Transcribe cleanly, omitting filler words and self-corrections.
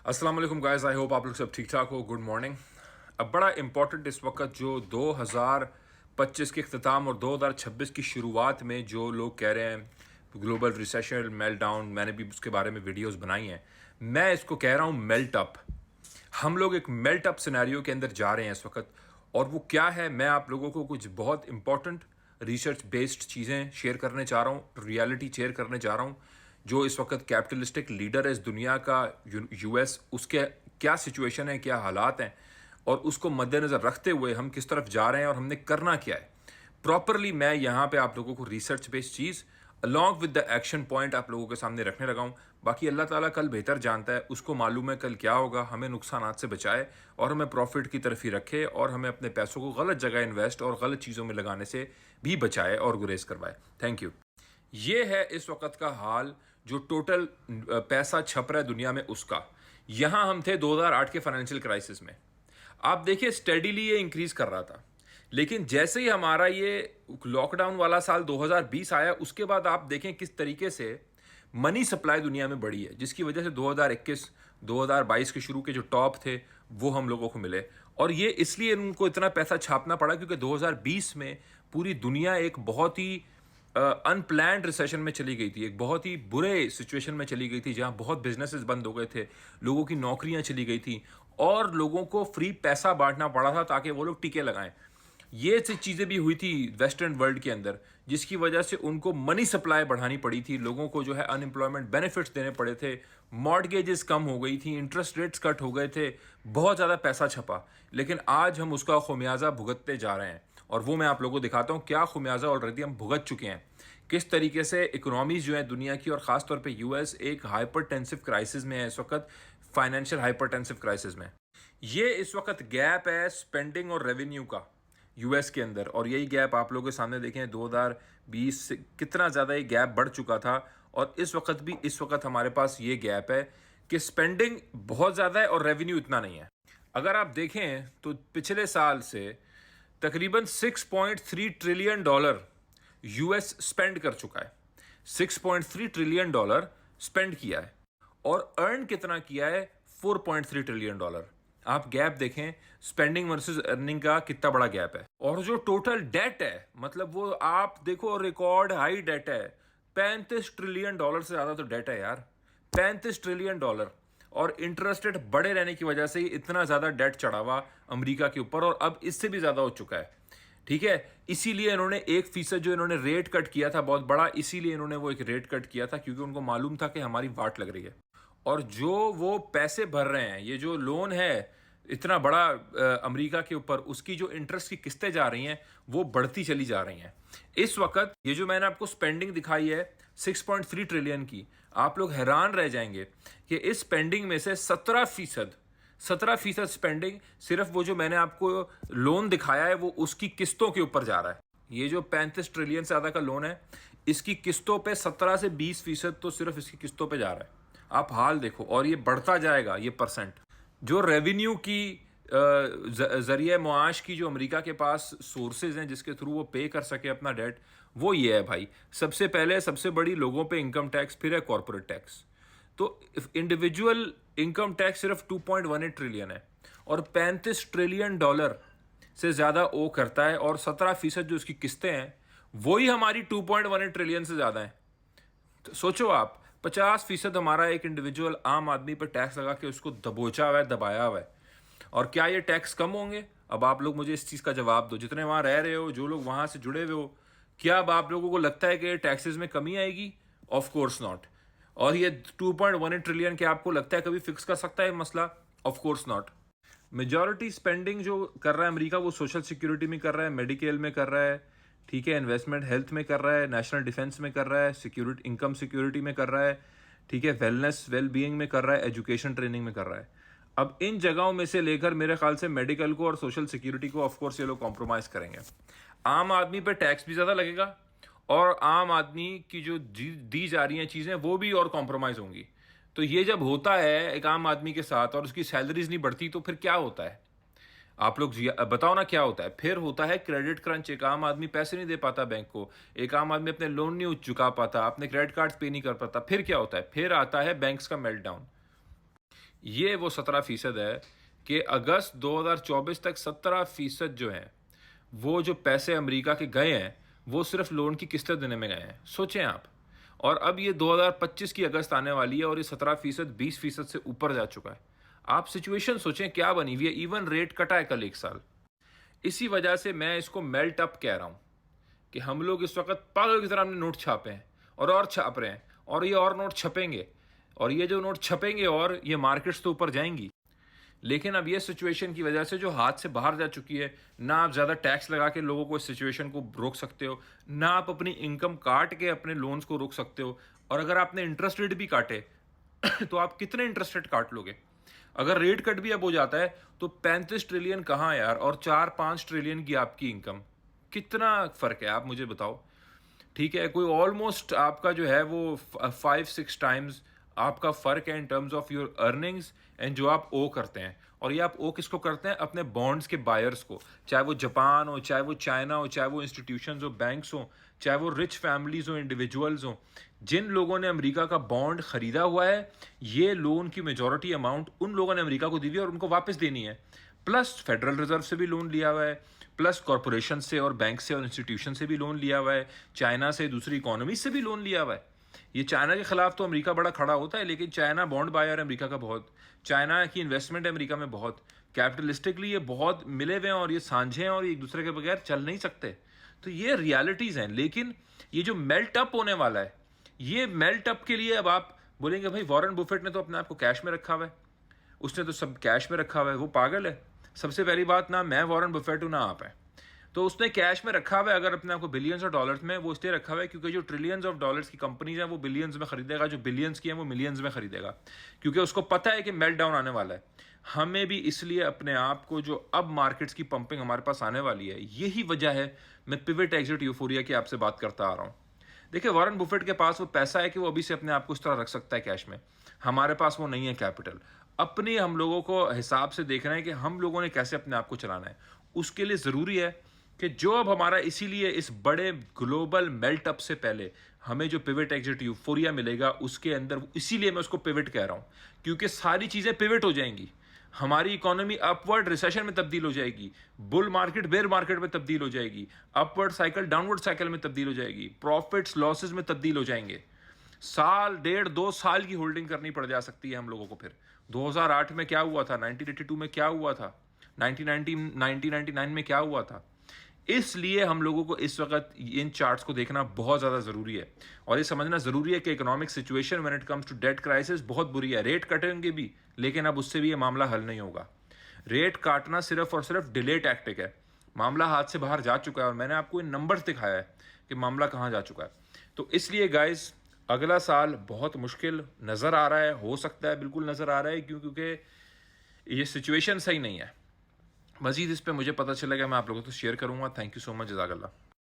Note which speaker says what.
Speaker 1: अस्सलाम वालेकुम guys, I hope आप लोग सब ठीक ठाक हो। Good morning. अब बड़ा इंपॉर्टेंट इस वक्त जो 2025 के अख्ताम और 2026 की शुरुआत में जो लोग कह रहे हैं ग्लोबल रिसेशन मेल्टडाउन, मैंने भी उसके बारे में वीडियोस बनाई हैं। मैं इसको कह रहा हूँ मेल्ट अप। हम लोग एक मेल्ट अप सिनेरियो के अंदर जा रहे हैं इस वक्त, और वो क्या है, मैं आप लोगों को कुछ बहुत इंपॉर्टेंट रिसर्च बेस्ड चीज़ें शेयर करने चाह रहा हूँ, रियलिटी शेयर करने चाह रहा हूँ। जो इस वक्त कैपिटलिस्टिक लीडर है इस दुनिया का, यूएस, उसके क्या सिचुएशन है, क्या हालात हैं, और उसको मद्देनज़र रखते हुए हम किस तरफ जा रहे हैं और हमने करना क्या है प्रॉपरली। मैं यहाँ पे आप लोगों को research based cheese along with the action point आप लोगों के सामने रखने लगा हूँ। बाकी अल्लाह ताला कल बेहतर जानता है, उसको मालूम है कल क्या होगा। हमें नुकसानात से बचाए और हमें प्रॉफिट की तरफ ही रखे, और हमें अपने पैसों को गलत जगह इन्वेस्ट और गलत चीज़ों में लगाने से भी बचाए और गुरेज करवाए। Thank you. ये है इस वक्त का हाल, जो टोटल पैसा छप रहा है दुनिया में उसका। यहां हम थे 2008 के फाइनेंशियल क्राइसिस में। आप देखिए स्टेडीली ये इंक्रीज कर रहा था, लेकिन जैसे ही हमारा ये लॉकडाउन वाला साल 2020 आया, उसके बाद आप देखें किस तरीके से मनी सप्लाई दुनिया में बढ़ी है, जिसकी वजह से 2021 2022 के शुरू के जो टॉप थे वो हम लोगों को मिले। और ये इसलिए उनको इतना पैसा छापना पड़ा क्योंकि 2020 में पूरी दुनिया एक बहुत ही अनप्लैंड रिसेशन में चली गई थी, एक बहुत ही बुरे सिचुएशन में चली गई थी, जहां बहुत बिजनेसेस बंद हो गए थे, लोगों की नौकरियां चली गई थी, और लोगों को फ्री पैसा बांटना पड़ा था ताकि वो लोग टीके लगाएं। ये सी चीज़ें भी हुई थी वेस्टर्न वर्ल्ड के अंदर, जिसकी वजह से उनको मनी सप्लाई बढ़ानी पड़ी थी, लोगों को जो है अनएम्प्लॉयमेंट बेनिफिट्स देने पड़े थे, मॉर्टगेजेस कम हो गई थी, इंटरेस्ट रेट्स कट हो गए थे, बहुत ज़्यादा पैसा छपा। लेकिन आज हम उसका खुमियाजा भुगतते जा रहे हैं, और वो मैं आप लोगों को दिखाता हूँ क्या खुमियाजा ऑलरेडी हम भुगत चुके हैं। किस तरीके से इकोनॉमीज जो है दुनिया की, और ख़ासतौर पे यूएस, एक हाइपरटेंसिव क्राइसिस में है इस वक्त, फाइनेंशियल हाइपरटेंसिव क्राइसिस में। ये इस वक्त गैप है स्पेंडिंग और रेवेन्यू का यूएस के अंदर, और यही गैप आप लोगों के सामने देखें 2020 से कितना ज़्यादा ये गैप बढ़ चुका था, और इस वक्त हमारे पास ये गैप है कि स्पेंडिंग बहुत ज़्यादा है और रेवेन्यू इतना नहीं है। अगर आप देखें तो पिछले साल से तकरीबन 6.3 ट्रिलियन डॉलर यूएस स्पेंड कर चुका है। 6.3 ट्रिलियन डॉलर स्पेंड किया है, और अर्न कितना किया है? 4.3 ट्रिलियन डॉलर। आप गैप देखें, स्पेंडिंग वर्सेस अर्निंग का कितना बड़ा गैप है। और जो टोटल डेट है, मतलब वो आप देखो रिकॉर्ड हाई डेट है। 35 ट्रिलियन डॉलर से ज्यादा तो डेट है यार, 35 ट्रिलियन डॉलर। और इंटरेस्ट रेट बढ़े रहने की वजह से ही इतना ज्यादा डेट चढ़ा हुआ अमेरिका के ऊपर, और अब इससे भी ज्यादा हो चुका है। ठीक है, इसीलिए इन्होंने 1% जो इन्होंने रेट कट किया था बहुत बड़ा, इसीलिए इन्होंने वो एक रेट कट किया था क्योंकि उनको मालूम था कि हमारी वाट लग रही है। और जो वो पैसे भर रहे हैं, ये जो लोन है इतना बड़ा अमेरिका के ऊपर, उसकी जो इंटरेस्ट की किस्तें जा रही हैं वो बढ़ती चली जा रही हैं। इस वक्त ये जो मैंने आपको स्पेंडिंग दिखाई है 6.3 ट्रिलियन की, आप लोग हैरान रह जाएंगे कि इस स्पेंडिंग में से 17% स्पेंडिंग सिर्फ वो जो मैंने आपको लोन दिखाया है वो उसकी किस्तों के ऊपर जा रहा है। ये जो 35 ट्रिलियन से ज़्यादा का लोन है, इसकी किस्तों पे 17 से 20% तो सिर्फ इसकी किस्तों पे जा रहा है। आप हाल देखो, और ये बढ़ता जाएगा ये परसेंट। जो रेवेन्यू की जरिए मुआश की जो अमेरिका के पास सोर्सेज हैं जिसके थ्रू वो पे कर सके अपना डेट, वो ये है भाई। सबसे पहले सबसे बड़ी लोगों पे इनकम टैक्स, फिर है कॉर्पोरेट टैक्स। तो इंडिविजुअल इनकम टैक्स सिर्फ 2.18 ट्रिलियन है, और 35 ट्रिलियन डॉलर से ज़्यादा वो करता है, और 17% जो इसकी किस्तें हैं वही हमारी 2.18 ट्रिलियन से ज़्यादा हैं। तो सोचो आप, 50% हमारा एक इंडिविजुअल आम आदमी पर टैक्स लगा के उसको दबोचा हुआ है, दबाया हुआ है। और क्या ये टैक्स कम होंगे? अब आप लोग मुझे इस चीज़ का जवाब दो, जितने वहाँ रह रहे हो, जो लोग वहाँ से जुड़े हुए हो, क्या अब आप लोगों को लगता है कि टैक्सेस में कमी आएगी? Of course not. और ये 2.18 ट्रिलियन क्या आपको लगता है कभी फिक्स कर सकता है मसला? Of course not. Majority spending जो कर रहा है अमेरिका वो सोशल सिक्योरिटी में कर रहा है, मेडिकेल में कर रहा है, ठीक है, इन्वेस्टमेंट हेल्थ में कर रहा है, नेशनल डिफेंस में कर रहा है, सिक्योरिटी इनकम सिक्योरिटी में कर रहा है, ठीक है, वेलनेस वेल बीइंग में कर रहा है, एजुकेशन ट्रेनिंग में कर रहा है। अब इन जगहों में से लेकर मेरे ख्याल से मेडिकल को और सोशल सिक्योरिटी को ऑफकोर्स ये लोग कॉम्प्रोमाइज़ करेंगे। आम आदमी पर टैक्स भी ज़्यादा लगेगा, और आम आदमी की जो दी जा रही हैं चीज़ें वो भी और कॉम्प्रोमाइज़ होंगी। तो ये जब होता है एक आम आदमी के साथ और उसकी सैलरीज नहीं बढ़ती, तो फिर क्या होता है? आप लोग बताओ ना क्या होता है? फिर होता है क्रेडिट क्रंच। एक आम आदमी पैसे नहीं दे पाता बैंक को, एक आम आदमी अपने लोन नहीं चुका पाता, अपने क्रेडिट कार्ड पे नहीं कर पाता। फिर क्या होता है? फिर आता है बैंक्स का मेल्टडाउन। ये वो 17% है कि अगस्त 2024 तक 17% जो है वो जो पैसे अमेरिका के गए हैं वो सिर्फ लोन की किस्तें देने में गए हैं। सोचें आप। और अब ये 2025 की अगस्त आने वाली है और ये 17% 20% से ऊपर जा चुका है। आप सिचुएशन सोचें क्या बनी हुई है। इवन रेट कटा है कल 1 साल। इसी वजह से मैं इसको मेल्ट अप कह रहा हूँ कि हम लोग इस वक्त पागल की तरह हमने नोट छापे हैं और छाप रहे हैं और ये और नोट छपेंगे और ये जो नोट छपेंगे और ये मार्केट्स तो ऊपर जाएंगी। लेकिन अब ये सिचुएशन की वजह से जो हाथ से बाहर जा चुकी है, ना आप ज़्यादा टैक्स लगा के लोगों को इस सिचुएशन को रोक सकते हो, ना आप अपनी इनकम काट के अपने लोन्स को रोक सकते हो। और अगर आपने इंटरेस्ट रेट भी काटे तो आप कितने इंटरेस्ट रेट काट लोगे? अगर रेट कट भी अब हो जाता है तो 35 ट्रिलियन कहाँ यार, और 4-5 ट्रिलियन की आपकी इनकम, कितना फ़र्क है आप मुझे बताओ। ठीक है, कोई ऑलमोस्ट आपका जो है वो 5-6 टाइम्स आपका फ़र्क है in terms of your earnings and जो आप ओ करते हैं। और ये आप ओ किसको करते हैं? अपने बॉन्ड्स के बायर्स को, चाहे वो जापान हो, चाहे वो चाइना हो, चाहे वो इंस्टीट्यूशंस हो, बैंक्स हो, चाहे वो रिच फैमिलीज हो, इंडिविजुअल्स हो। जिन लोगों ने अमेरिका का बॉन्ड खरीदा हुआ है, ये लोन की मेजॉरिटी अमाउंट उन लोगों ने अमेरिका को दी हुई है और उनको वापस देनी है। प्लस फेडरल रिजर्व से भी लोन लिया हुआ है, प्लस कॉरपोरेशन से और बैंक से और इंस्टीट्यूशन से भी लोन लिया हुआ है, चाइना से, दूसरी इकोनॉमी से भी लोन लिया हुआ है। ये चाइना के खिलाफ तो अमेरिका बड़ा खड़ा होता है, लेकिन चाइना बॉन्ड बायर है अमेरिका का बहुत, चाइना की इन्वेस्टमेंट है अमेरिका में बहुत, कैपिटलिस्टिकली ये बहुत मिले हुए हैं और ये सांझे हैं और एक दूसरे के बगैर चल नहीं सकते। तो ये रियलिटीज़ हैं। लेकिन ये जो मेल्ट अप होने वाला है, ये मेल्ट अप के लिए अब आप बोलेंगे भाई वॉरेन बुफेट ने तो अपने आप को कैश में रखा हुआ है, उसने तो सब कैश में रखा हुआ है, वो पागल है। सबसे पहली बात, ना मैं वॉरेन बफेट हूँ ना आप है। तो उसने कैश में रखा हुआ है अगर अपने आपको बिलियंस ऑफ डॉलर्स में, वो इसलिए रखा हुआ है क्योंकि जो ट्रिलियंस ऑफ डॉलर्स की कंपनीज हैं वो बिलियंस में खरीदेगा, जो बिलियंस की हैं वो मिलियंस में खरीदेगा, क्योंकि उसको पता है कि मेल्ट डाउन आने वाला है। हमें भी इसलिए अपने आप को, जो अब मार्केट्स की पंपिंग हमारे पास आने वाली है, यही वजह है मैं पिवट एग्जिट यूफोरिया की आपसे बात करता आ रहा हूँ। देखिए, वॉरेन बुफेट के पास वो पैसा है कि वो अभी से अपने आप को इस तरह रख सकता है कैश में। हमारे पास वो नहीं है कैपिटल। अपनी हम लोगों को हिसाब से देखना है कि हम लोगों ने कैसे अपने आप को चलाना है। उसके लिए ज़रूरी है कि जो अब हमारा, इसीलिए इस बड़े ग्लोबल मेल्ट अप से पहले हमें जो पिवट एग्जिट यूफोरिया मिलेगा, उसके अंदर, इसीलिए मैं उसको पिवट कह रहा हूँ, क्योंकि सारी चीज़ें पिवट हो जाएंगी। हमारी इकोनॉमी अपवर्ड रिसेशन में तब्दील हो जाएगी, बुल मार्केट बेयर मार्केट में तब्दील हो जाएगी, अपवर्ड साइकिल डाउनवर्ड साइकिल में तब्दील हो जाएगी, प्रॉफिट्स लॉसेस में तब्दील हो जाएंगे। साल, 1.5-2 साल की होल्डिंग करनी पड़ जा सकती है हम लोगों को। फिर 2008 में क्या हुआ था, 1982 में क्या हुआ था, 1999 में क्या हुआ था। इसलिए हम लोगों को इस वक्त इन चार्ट्स को देखना बहुत ज़्यादा ज़रूरी है और ये समझना ज़रूरी है कि economic situation when it comes to debt crisis बहुत बुरी है। रेट कटेंगे भी, लेकिन अब उससे भी ये मामला हल नहीं होगा। रेट काटना सिर्फ और सिर्फ डिले टैक्टिक है। मामला हाथ से बाहर जा चुका है और मैंने आपको इन नंबर्स दिखाया है कि मामला कहाँ जा चुका है। तो इसलिए गाइस, अगला साल बहुत मुश्किल नज़र आ रहा है, हो सकता है, बिल्कुल नज़र आ रहा है, क्योंकि ये सिचुएशन सही नहीं है। मज़ीद इस पे मुझे पता चलेगा, मैं आप लोगों को शेयर करूँगा। थैंक यू सो मच, जज़ाकल्लाह।